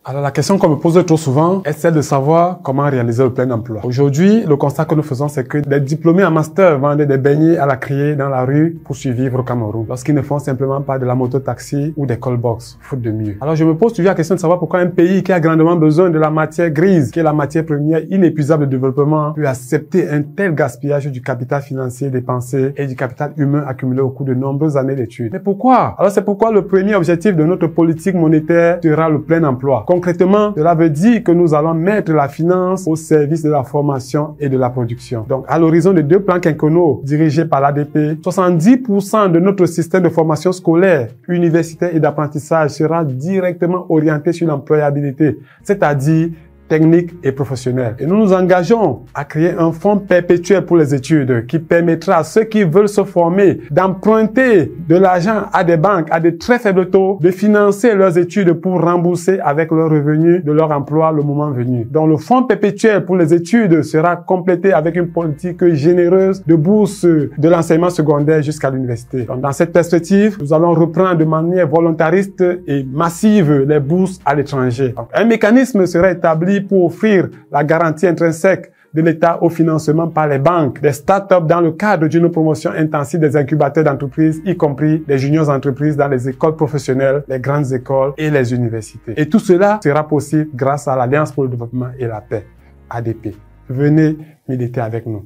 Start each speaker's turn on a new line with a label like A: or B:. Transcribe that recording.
A: Alors la question qu'on me pose trop souvent est celle de savoir comment réaliser le plein emploi. Aujourd'hui, le constat que nous faisons, c'est que des diplômés en master vendent des beignets à la criée dans la rue pour survivre au Cameroun, lorsqu'ils ne font simplement pas de la moto-taxi ou des call-box, faute de mieux. Alors je me pose toujours la question de savoir pourquoi un pays qui a grandement besoin de la matière grise, qui est la matière première inépuisable de développement, peut accepter un tel gaspillage du capital financier dépensé et du capital humain accumulé au cours de nombreuses années d'études. Mais pourquoi? Alors c'est pourquoi le premier objectif de notre politique monétaire sera le plein emploi. Concrètement, cela veut dire que nous allons mettre la finance au service de la formation et de la production. Donc, à l'horizon de 2 plans quinquennaux dirigés par l'ADP, 70% de notre système de formation scolaire, universitaire et d'apprentissage sera directement orienté sur l'employabilité, c'est-à-dire technique et professionnelle. Et nous nous engageons à créer un fonds perpétuel pour les études qui permettra à ceux qui veulent se former d'emprunter de l'argent à des banques à de très faibles taux, de financer leurs études pour rembourser avec leurs revenus de leur emploi le moment venu. Donc le fonds perpétuel pour les études sera complété avec une politique généreuse de bourse de l'enseignement secondaire jusqu'à l'université. Donc dans cette perspective, nous allons reprendre de manière volontariste et massive les bourses à l'étranger. Un mécanisme sera établi pour offrir la garantie intrinsèque de l'État au financement par les banques, des startups dans le cadre d'une promotion intensive des incubateurs d'entreprises, y compris des juniors entreprises dans les écoles professionnelles, les grandes écoles et les universités. Et tout cela sera possible grâce à l'Alliance pour le développement et la paix, ADP. Venez militer avec nous.